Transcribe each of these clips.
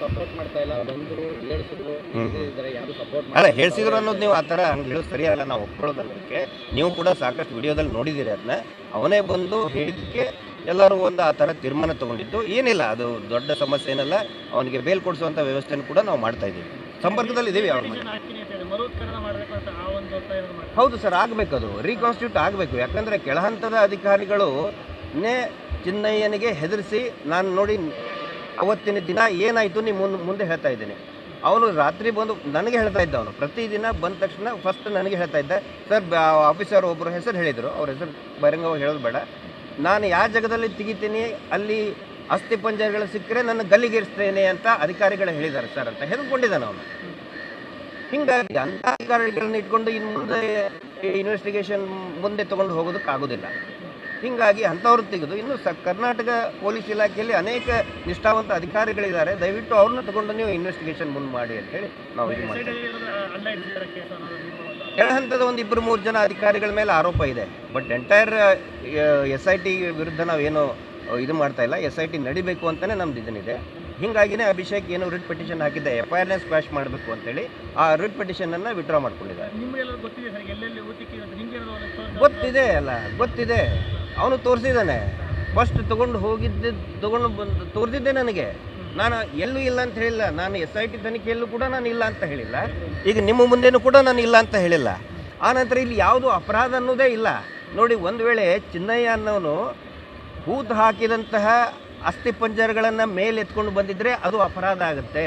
Support ಮಾಡ್ತಾ ಇಲ್ಲ, ಬಂದರು ಹೇಳಿಸಿದ್ರು, ಯಾರು ಸಪೋರ್ಟ್ ಅಲ್ಲ ಹೇಳಿಸಿದ್ರು ಅನ್ನೋದು ನೀವು ಆ ಥರ ಹಂಗೆ ಹೇಳೋದು ಸರಿಯಲ್ಲ, ನಾವು ಒಪ್ಕೊಳ್ಳೋದಕ್ಕೆ. ನೀವು ಕೂಡ ಸಾಕಷ್ಟು ವಿಡಿಯೋದಲ್ಲಿ ನೋಡಿದ್ದೀರಿ ಅದನ್ನ. ಅವನೇ ಬಂದು ಹೇಳಿದ್ದಕ್ಕೆ ಎಲ್ಲರೂ ಒಂದು ಆ ಥರ ತೀರ್ಮಾನ ತೊಗೊಂಡಿದ್ದು ಏನಿಲ್ಲ, ಅದು ದೊಡ್ಡ ಸಮಸ್ಯೆ ಏನಲ್ಲ. ಅವನಿಗೆ ಬೇಲ್ ಕೊಡಿಸುವಂಥ ವ್ಯವಸ್ಥೆಯನ್ನು ಕೂಡ ನಾವು ಮಾಡ್ತಾ ಇದ್ದೀವಿ, ಸಂಪರ್ಕದಲ್ಲಿ ಇದ್ದೀವಿ ಅವ್ರ ಮನೆ. ಹೌದು ಸರ್, ಆಗಬೇಕು, ಅದು ರೀಕಾನ್ಸ್ಟಿಟ್ಯೂಟ್ ಆಗಬೇಕು. ಯಾಕಂದರೆ ಕೆಳಹಂತದ ಅಧಿಕಾರಿಗಳನ್ನೇ ಚಿನ್ನಯ್ಯನಿಗೆ ಹೆದರಿಸಿ, ನಾನು ನೋಡಿ ಅವತ್ತಿನ ದಿನ ಏನಾಯಿತು ನೀವು ಮುಂದೆ ಹೇಳ್ತಾ ಇದ್ದೀನಿ. ಅವನು ರಾತ್ರಿ ಬಂದು ನನಗೆ ಹೇಳ್ತಾ ಇದ್ದ, ಅವನು ಪ್ರತಿದಿನ ಬಂದ ತಕ್ಷಣ ಫಸ್ಟ್ ನನಗೆ ಹೇಳ್ತಾ ಇದ್ದ, ಸರ್ ಆಫೀಸರ್ ಒಬ್ಬರು ಹೆಸರು ಹೇಳಿದರು, ಅವ್ರ ಹೆಸರು ಬಹಿರಂಗವಾಗಿ ಹೇಳೋದು ಬೇಡ, ನಾನು ಯಾವ ಜಾಗದಲ್ಲಿ ತೆಗಿತೀನಿ ಅಲ್ಲಿ ಅಸ್ಥಿ ಪಂಜರಗಳು ಸಿಕ್ಕರೆ ನನ್ನ ಗಲ್ಲಿಗೇರಿಸ್ತೇನೆ ಅಂತ ಅಧಿಕಾರಿಗಳು ಹೇಳಿದ್ದಾರೆ ಸರ್ ಅಂತ ಹೆದರ್ಕೊಂಡಿದ್ದಾನೆ ಅವನು. ಹೀಗಾಗಿ ಅಂಥ ಅಧಿಕಾರಿಗಳನ್ನ ಇಟ್ಕೊಂಡು ಇನ್ನು ಮುಂದೆ ಇನ್ವೆಸ್ಟಿಗೇಷನ್ ಮುಂದೆ ತೊಗೊಂಡು ಹೋಗೋದಕ್ಕಾಗೋದಿಲ್ಲ. ಹೀಗಾಗಿ ಅಂಥವ್ರು ತೆಗೆದು ಇನ್ನು ಕರ್ನಾಟಕ ಪೊಲೀಸ್ ಇಲಾಖೆಯಲ್ಲಿ ಅನೇಕ ನಿಷ್ಠಾವಂತ ಅಧಿಕಾರಿಗಳಿದ್ದಾರೆ, ದಯವಿಟ್ಟು ಅವ್ರನ್ನ ತಗೊಂಡು ನೀವು ಇನ್ವೆಸ್ಟಿಗೇಷನ್ ಮುಂದೆ ಮಾಡಿ ಅಂತ ಹೇಳಿ ನಾವು ಇದು ಮಾಡ್ತೀವಿ. ಕೆಳಹಂತದ ಒಂದು 2-3 ಜನ ಅಧಿಕಾರಿಗಳ ಮೇಲೆ ಆರೋಪ ಇದೆ. ಬಟ್ ಎಂಟೈರ್ SIT ವಿರುದ್ಧ ನಾವೇನು ಇದು ಮಾಡ್ತಾ ಇಲ್ಲ, SIT ನಡಿಬೇಕು ಅಂತಲೇ ನಮ್ದು ಇದನ್ನಿದೆ. ಹೀಗಾಗಿನೇ ಅಭಿಷೇಕ್ ಏನು ರಿಟ್ ಪಿಟಿಷನ್ ಹಾಕಿದ್ದೆ, FIRನ ಸ್ಕ್ವಾಶ್ ಮಾಡಬೇಕು ಅಂತೇಳಿ. ಆ ರಿಟ್ ಪಿಟಿಷನನ್ನು ವಿಡ್ರಾ ಮಾಡ್ಕೊಂಡಿದ್ದಾರೆ. ಗೊತ್ತಿದೆ ಅಲ್ಲ, ಗೊತ್ತಿದೆ, ಅವನು ತೋರಿಸಿದ್ದಾನೆ. ಫಸ್ಟ್ ತೊಗೊಂಡು ಬಂದು ತೋರಿಸಿದ್ದೆ ನನಗೆ. ನಾನು ಎಲ್ಲೂ ಇಲ್ಲ ಅಂತ ಹೇಳಿಲ್ಲ, ನಾನು SIT ತನಿಖೆಯಲ್ಲೂ ಕೂಡ ನಾನು ಇಲ್ಲ ಅಂತ ಹೇಳಿಲ್ಲ, ಈಗ ನಿಮ್ಮ ಮುಂದೆನೂ ಕೂಡ ನಾನು ಇಲ್ಲ ಅಂತ ಹೇಳಿಲ್ಲ. ಆನಂತರ ಇಲ್ಲಿ ಯಾವುದು ಅಪರಾಧ ಅನ್ನೋದೇ ಇಲ್ಲ. ನೋಡಿ, ಒಂದು ವೇಳೆ ಚಿನ್ನಯ್ಯ ಅನ್ನೋನು ಹೂತು ಹಾಕಿದಂತಹ ಅಸ್ಥಿ ಪಂಜರಗಳನ್ನು ಮೇಲೆ ಎತ್ಕೊಂಡು ಬಂದಿದ್ದರೆ ಅದು ಅಪರಾಧ ಆಗುತ್ತೆ.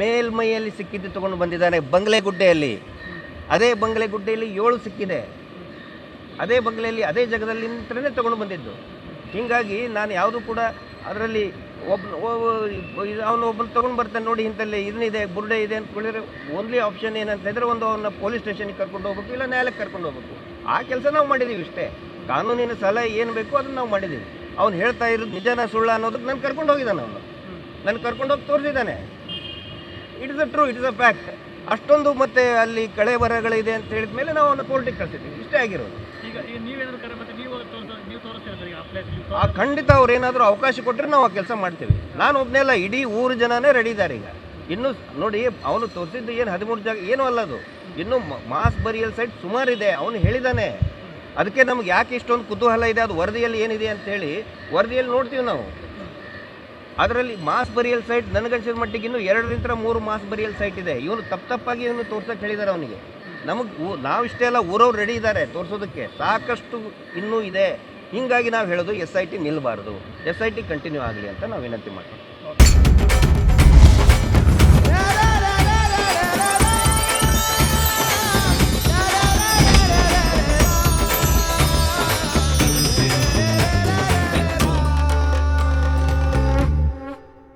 ಮೇಲ್ಮೈಯಲ್ಲಿ ಸಿಕ್ಕಿದ್ದು ತೊಗೊಂಡು ಬಂದಿದ್ದಾನೆ ಬಂಗ್ಲೆಗುಡ್ಡೆಯಲ್ಲಿ. ಅದೇ ಬಂಗ್ಲೆಗುಡ್ಡೆಯಲ್ಲಿ 7 ಸಿಕ್ಕಿದೆ. ಅದೇ ಬಂಗ್ಲೆಯಲ್ಲಿ ಅದೇ ಜಾಗದಲ್ಲಿ ನಿಂತರೇ ತೊಗೊಂಡು ಬಂದಿದ್ದು. ಹೀಗಾಗಿ ನಾನು ಯಾವುದೂ ಕೂಡ ಅದರಲ್ಲಿ ಅವನು ಒಬ್ಬನು ತೊಗೊಂಡು ಬರ್ತಾನೆ, ನೋಡಿ ಇಂಥಲ್ಲಿ ಇದನ್ನಿದೆ, ಬುರುಡೆ ಇದೆ ಅಂತ ಹೇಳಿದ್ರೆ ಓನ್ಲಿ ಆಪ್ಷನ್ ಏನಂತ ಹೇಳಿದ್ರೆ ಒಂದು ಅವನ್ನ ಪೊಲೀಸ್ ಸ್ಟೇಷನ್ಗೆ ಕರ್ಕೊಂಡು ಹೋಗ್ಬೇಕು, ಇಲ್ಲ ನ್ಯಾಯಾಲಯಕ್ಕೆ ಕರ್ಕೊಂಡು ಹೋಗ್ಬೇಕು. ಆ ಕೆಲಸ ನಾವು ಮಾಡಿದ್ದೀವಿ ಇಷ್ಟೇ. ಕಾನೂನಿನ ಸಲಹೆ ಏನು ಬೇಕೋ ಅದನ್ನು ನಾವು ಮಾಡಿದ್ದೀವಿ. ಅವ್ನು ಹೇಳ್ತಾ ಇರೋದು ನಿಜನ ಸುಳ್ಳ ಅನ್ನೋದಕ್ಕೆ ನಾನು ಕರ್ಕೊಂಡು ಹೋಗಿದ್ದಾನೆ, ಅವನು ನಾನು ಕರ್ಕೊಂಡು ಹೋಗಿ ತೋರಿಸಿದ್ದಾನೆ. It is a true, it is a fact. ಅಷ್ಟೊಂದು ಮತ್ತೆ ಅಲ್ಲಿ ಕಳೆ ಬರಗಳಿದೆ ಅಂತ ಹೇಳಿದ ಮೇಲೆ ನಾವು ಅವನ್ನ ಕೋರ್ಟಿಗೆ ಕಳಿಸಿದ್ದೀವಿ, ಇಷ್ಟೇ ಆಗಿರೋದು. ಖಂಡಿತ ಅವ್ರು ಏನಾದರೂ ಅವಕಾಶ ಕೊಟ್ಟರೆ ನಾವು ಆ ಕೆಲಸ ಮಾಡ್ತೀವಿ. ನಾನು ಒಬ್ಬನೇ ಅಲ್ಲ, ಇಡೀ ಊರು ಜನನೇ ರೆಡಿ ಇದ್ದಾರೆ ಈಗ. ಇನ್ನು ನೋಡಿ, ಅವನು ತೋರಿಸಿದ್ದು ಏನು 13 ಜಾಗ ಏನೂ ಅಲ್ಲದು, ಇನ್ನೂ ಮಾಸ್ ಬರಿಯಲ್ ಸೈಟ್ ಸುಮಾರಿದೆ. ಅವನು ಹೇಳಿದ್ದಾನೆ. ಅದಕ್ಕೆ ನಮ್ಗೆ ಯಾಕೆ ಇಷ್ಟೊಂದು ಕುತೂಹಲ ಇದೆ, ಅದು ವರದಿಯಲ್ಲಿ ಏನಿದೆ ಅಂತೇಳಿ ವರದಿಯಲ್ಲಿ ನೋಡ್ತೀವಿ ನಾವು. ಅದರಲ್ಲಿ ಮಾಸ್ ಬರಿಯಲ್ ಸೈಟ್ ನನಗನ್ಸಿದ ಮಟ್ಟಿಗೆ ಇನ್ನೂ 2-3 ಮಾಸ್ ಬರಿಯಲ್ ಸೈಟ್ ಇದೆ. ಇವನು ತಪ್ಪಾಗಿ ಇವನು ತೋರ್ಸೋಕೆ ಹೇಳಿದ್ದಾರೆ ಅವನಿಗೆ. ನಾವಿಷ್ಟೇ ಅಲ್ಲ, ಊರವ್ರು ರೆಡಿ ಇದ್ದಾರೆ ತೋರಿಸೋದಕ್ಕೆ, ಸಾಕಷ್ಟು ಇನ್ನೂ ಇದೆ. ಹೀಗಾಗಿ ನಾವು ಹೇಳೋದು SIT ನಿಲ್ಲಬಾರ್ದು, SIT ಕಂಟಿನ್ಯೂ ಆಗಲಿ ಅಂತ ನಾವು ವಿನಂತಿ ಮಾಡ್ತೀವಿ.